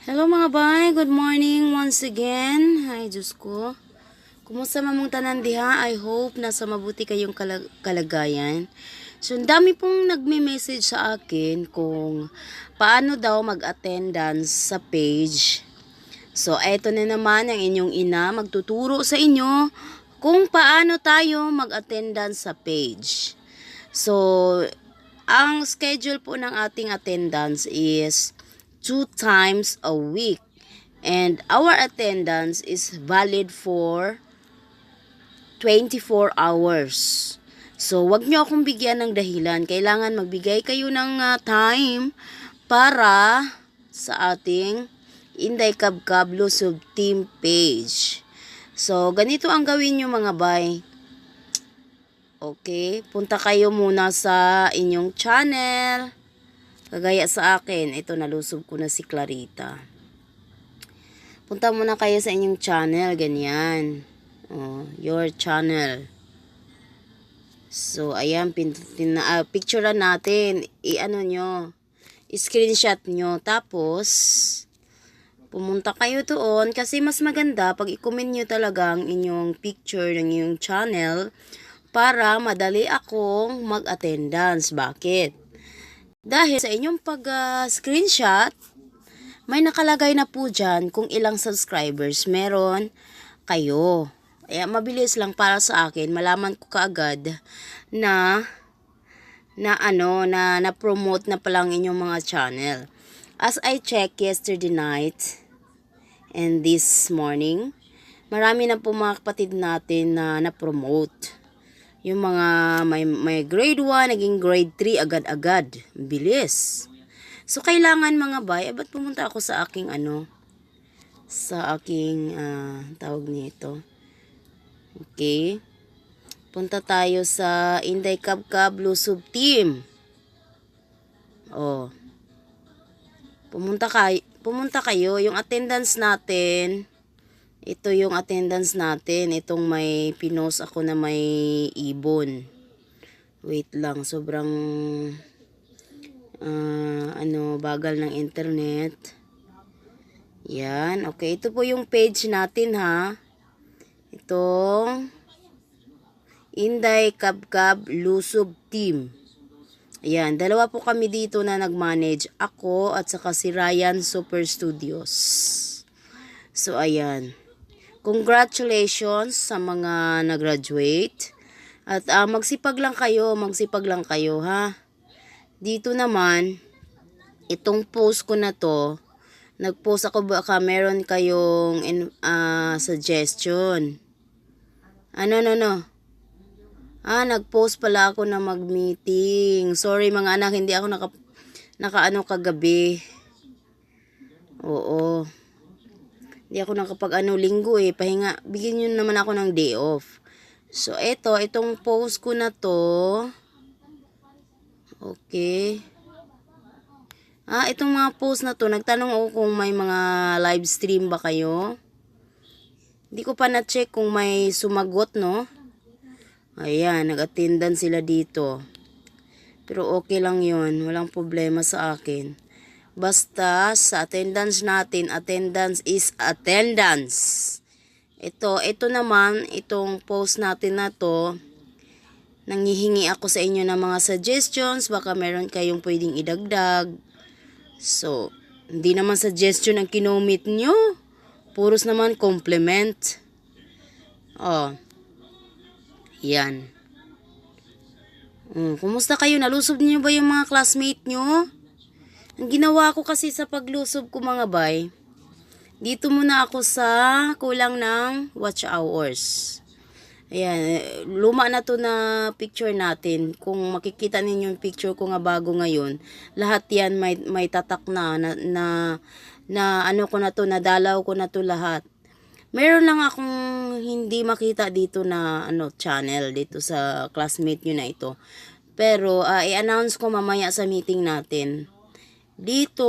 Hello mga bay, good morning once again. Ay, Diyos ko. Kumusta mamong tanan diha? I hope nasa mabuti kayong kalagayan. So, ang dami pong nagme-message sa akin kung paano daw mag-attendance sa page. So, eto na naman ang inyong ina magtuturo sa inyo kung paano tayo mag-attendance sa page. So, ang schedule po ng ating attendance is 2 times a week. And our attendance is valid for 24 hours. So, wag nyo akong bigyan ng dahilan. Kailangan magbigay kayo ng time para sa ating Inday Kabkab Lusog Team page. So, ganito ang gawin nyo mga bay. Okay, punta kayo muna sa inyong channel. Kagaya sa akin, ito nalusob ko na si Clarita. Punta muna kayo sa inyong channel, ganyan. Oh, your channel. So, ayan, picturean natin. I-ano nyo, screenshot nyo. Tapos, pumunta kayo doon kasi mas maganda pag i-comment nyo talaga ang inyong picture ng inyong channel para madali akong mag-attendance. Bakit? Dahil sa inyong pag-screenshot, may nakalagay na po dyan kung ilang subscribers meron kayo. Kaya mabilis lang para sa akin, malaman ko kaagad na na-promote na palang inyong mga channel. As I check yesterday night and this morning, marami na po mga kapatid natin na na-promote. Yung mga may grade 1, naging grade 3 agad-agad. Bilis. So, kailangan mga bay, ba't pumunta ako sa aking tawag nito. Okay. Punta tayo sa Inday Kabkab Lusog Team. Oh. Pumunta kayo. Yung attendance natin, ito yung attendance natin. Itong may pinost ako na may ibon. Wait lang. Sobrang bagal ng internet. Yan. Okay. Ito po yung page natin ha. Itong Inday Kabkab Lusog Team. Ayan. Dalawa po kami dito na nag-manage. Ako at saka si Ryan Super Studios. So, ayan. Congratulations sa mga nag-graduate. At magsipag lang kayo ha. Dito naman, itong post ko na to, nag-post ako baka meron kayong suggestion. Nag-post pala ako na mag-meeting. Sorry mga anak, hindi ako nakaano kagabi. Oo. Hindi ako linggo pahinga. Bigyan nyo naman ako ng day off. So, itong post ko na to. Okay. Itong mga post na to, nagtanong ako kung may mga live stream ba kayo. Hindi ko pa na-check kung may sumagot, no? Ayan, nag-attendance sila dito. Pero okay lang yun. Walang problema sa akin. Basta sa attendance natin, attendance is attendance. Ito naman, itong post natin na to, nanghihingi ako sa inyo ng mga suggestions, baka meron kayong pwedeng idagdag. So, hindi naman suggestion ang kinomit nyo. Puros naman compliment. Oh. Yan. Kumusta kayo? Nalusob niyo ba yung mga classmate nyo? Ang ginawa ko kasi sa paglusob ko mga bay, dito muna ako sa kulang ng watch hours. Ayan, luma na to na picture natin. Kung makikita ninyo yung picture ko nga bago ngayon, lahat yan may tatak na nadalaw ko na to lahat. Meron lang akong hindi makita dito na channel dito sa classmate nyo na ito. Pero i-announce ko mamaya sa meeting natin. Dito,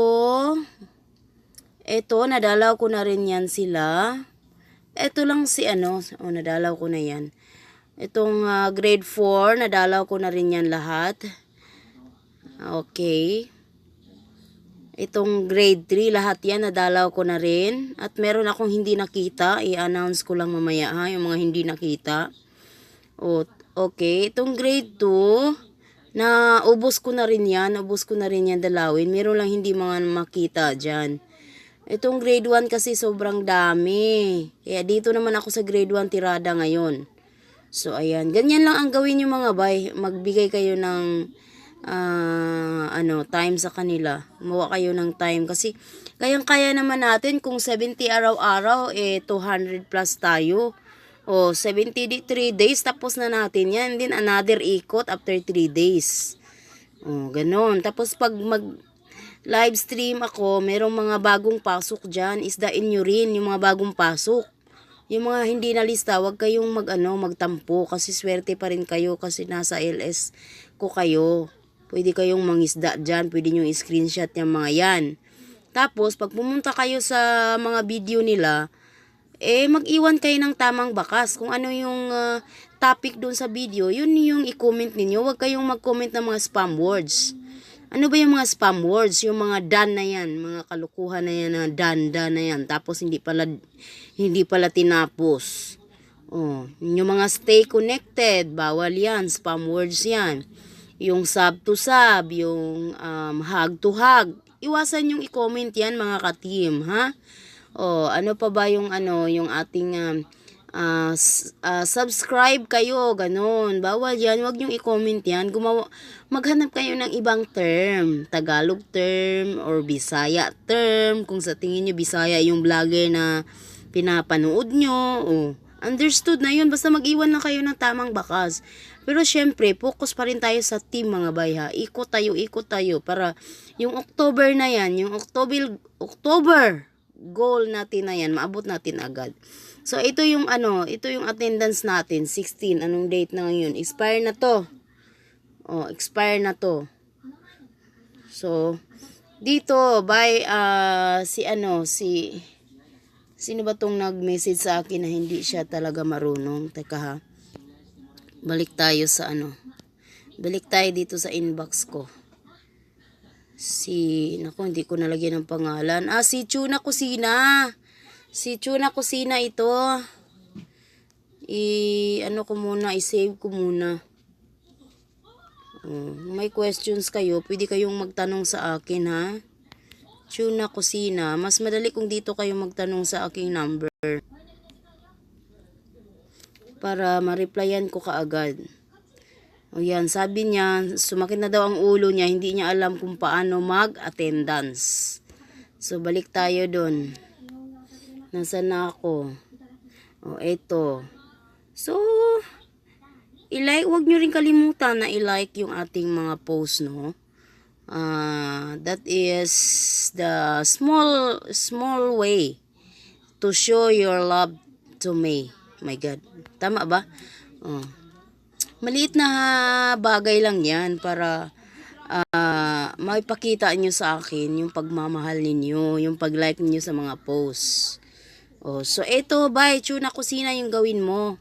nadalaw ko na rin yan sila. Ito lang si nadalaw ko na yan. Itong grade 4, nadalaw ko na rin yan lahat. Okay. Itong grade 3, lahat yan nadalaw ko na rin. At meron akong hindi nakita, i-announce ko lang mamaya ha, yung mga hindi nakita. O, okay, itong grade 2, na ubos ko na rin yan dalawin. Meron lang hindi mga makita dyan. Itong grade 1 kasi sobrang dami. Kaya dito naman ako sa grade 1 tirada ngayon. So, ayan. Ganyan lang ang gawin nyo mga bay. Magbigay kayo ng time sa kanila. Mawa kayo ng time. Kasi, kayang-kaya naman natin kung 70 araw-araw, 200 plus tayo. O, 73 days, tapos na natin yan. Then, another ikot after 3 days. O, ganon. Tapos, pag live stream ako, merong mga bagong pasok dyan. Isdain nyo rin yung mga bagong pasok. Yung mga hindi na lista, wag kayong magtampo kasi swerte pa rin kayo kasi nasa LS ko kayo. Pwede kayong mangisda dyan, pwede nyo i-screenshot yung mga yan. Tapos, pag pumunta kayo sa mga video nila, mag-iwan kayo ng tamang bakas. Kung ano yung topic doon sa video, yun yung i-comment ninyo. Wag kayong mag-comment ng mga spam words. Ano ba yung mga spam words? Yung mga dan na yan, mga kalukuhan na yan, na dan na yan. Tapos hindi pala tinapos. Oh, yung mga stay connected, bawal yan, spam words yan. Yung sub to sub, yung hug to hug. Iwasan yung i-comment yan mga ka-team, ha? Oh, ano pa ba yung yung ating subscribe kayo, ganun. Bawal yan, wag niyong i-comment yan. Maghanap kayo ng ibang term, Tagalog term or Bisaya term. Kung sa tingin niyo Bisaya yung vlogger na pinapanood nyo, understood na yun. Basta mag-iwan na kayo ng tamang bakas. Pero syempre, focus pa rin tayo sa team mga bay ha. Ikot tayo para yung October na yan, yung October goal natin na yan, maabot natin agad. So, ito yung attendance natin, 16. Anong date na ngayon? Expire na to. Expire na to. So, dito, sino ba tong nag-message sa akin na hindi siya talaga marunong? Teka ha. Balik tayo dito sa inbox ko. Hindi ko nalagyan ng pangalan. Si Tuna Kusina. Si Tuna Kusina ito. I-save ko muna. May questions kayo, pwede kayong magtanong sa akin ha. Tuna Kusina. Mas madali kung dito kayo magtanong sa aking number. Para ma-replyan ko kaagad. O yan, sabi niya, sumakit na daw ang ulo niya, hindi niya alam kung paano mag-attendance. So, balik tayo dun. Nasaan na ako? Eto. So, wag nyo rin kalimutan na i-like yung ating mga post, no? That is the small way to show your love to me. My God. Tama ba? Maliit na bagay lang yan para maipakita nyo sa akin yung pagmamahal ninyo, yung pag-like ninyo sa mga posts. So, ito, Tuna Kusina yung gawin mo.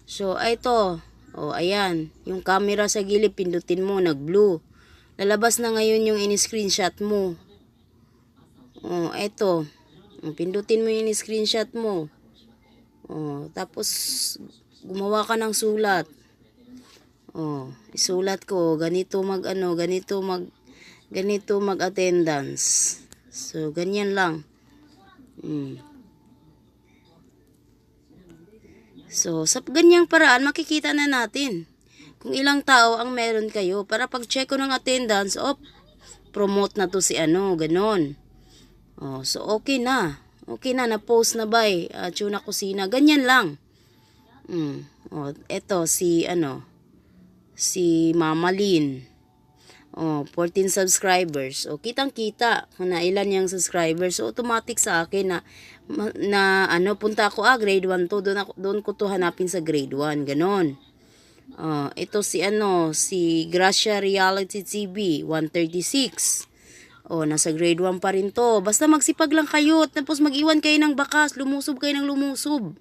So, ito. Ayan. Yung camera sa gilid, pindutin mo, nag-blue. Lalabas na ngayon yung in-screenshot mo. Ito. Pindutin mo yung in-screenshot mo. Tapos, gumawa ka ng sulat. Isulat ko, ganito mag-attendance. So, ganyan lang. So, sa ganyang paraan, makikita na natin kung ilang tao ang meron kayo. Para pag-check ko ng attendance, promote na to si ganon. So, okay na. Okay na, na-post na ba Tuna Kusina. Ganyan lang. Eto, si Mama Lynn. 14 subscribers. Kitang-kita kung na ilan yung subscribers. So, automatic sa akin na punta ako, grade 1 to. Doon ko to hanapin sa grade 1. Ganon. Ito si Gracia Reality TV, 136. Nasa grade 1 pa rin to. Basta magsipag lang kayo, tapos mag-iwan kayo ng bakas, lumusob kayo ng lumusob.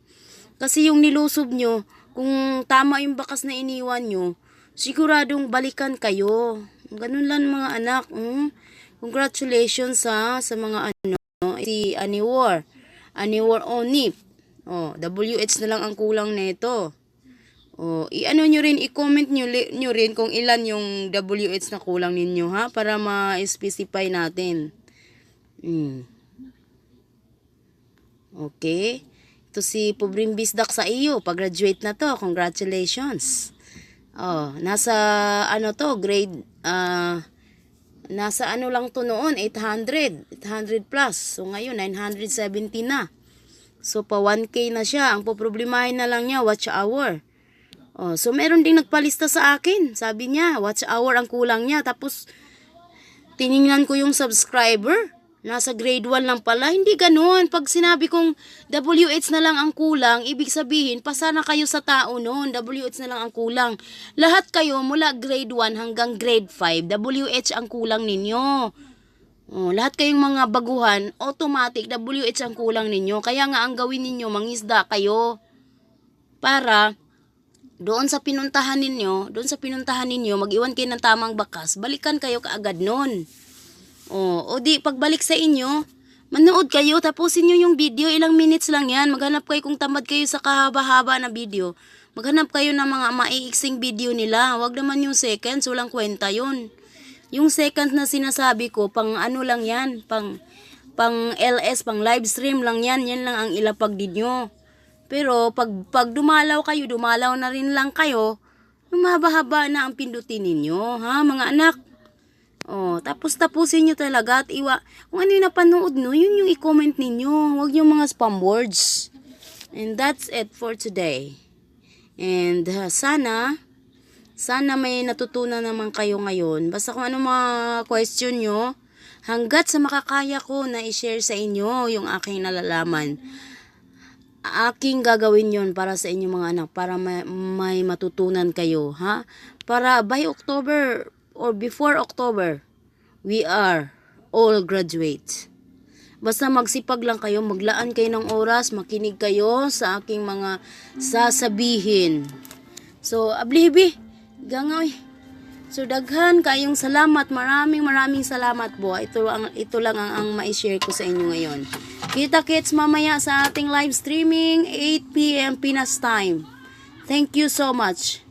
Kasi yung nilusob nyo, kung tama yung bakas na iniwan nyo, siguradong balikan kayo. Ganun lang mga anak. Kung Congratulations sa mga ano, si Aniwar Onip. Oh, WH na lang ang kulang nito. Oh, i-ano nyo rin, i-comment nyo rin kung ilan yung WH na kulang ninyo, ha? Para ma-specify natin. Okay. Ito si Pubring Bisdak sa iyo. Pag-graduate na to. Congratulations. Oh, nasa ano to, grade, nasa ano lang to noon, 800 plus. So ngayon, 970 na. So pa 1K na siya. Ang poproblemahin na lang niya, watch hour. Oh, so meron ding nagpalista sa akin. Sabi niya, watch hour ang kulang niya. Tapos, tiningnan ko yung subscriber. Nasa grade 1 lang pala. Hindi ganun. Pag sinabi kong WH na lang ang kulang, ibig sabihin, pasa na kayo sa tao noon. WH na lang ang kulang. Lahat kayo mula grade 1 hanggang grade 5, WH ang kulang ninyo. Oh, lahat kayong mga baguhan, automatic, WH ang kulang ninyo. Kaya nga ang gawin ninyo, mangisda kayo. Para doon sa pinuntahan ninyo, mag-iwan kayo ng tamang bakas, balikan kayo kaagad noon. O di, pagbalik sa inyo, manood kayo, tapusin nyo yung video, ilang minutes lang yan. Maghanap kayo kung tamad kayo sa kahaba-haba na video. Maghanap kayo ng mga maiiksing video nila. Huwag naman yung seconds, walang kwenta yun. Yung seconds na sinasabi ko, pang ano lang yan, pang LS, pang live stream lang yan, yan lang ang ilapag ninyo. Pero pag dumalaw kayo, dumalaw na rin lang kayo, yung mahaba-haba na ang pindutin ninyo, ha mga anak? Oh, tapos tapusin nyo talaga at kung ano yung napanood no, yun yung i-comment ninyo. Huwag yung mga spam words. And that's it for today. And sana may natutunan naman kayo ngayon. Basta kung ano mga question nyo, hanggat sa makakaya ko na i-share sa inyo yung aking nalalaman. Aking gagawin yon para sa inyong mga anak, para may matutunan kayo, ha? Para by October or before October, we are all graduates. Basta magsipag lang kayo, maglaan kayo ng oras, makinig kayo sa aking mga sasabihin. So, ablibi, gangoy. So, daghan kayong salamat, maraming salamat po. Ito lang ang ma-share ko sa inyo ngayon. Kita-kits mamaya sa ating live streaming, 8 p.m. Pinas time. Thank you so much.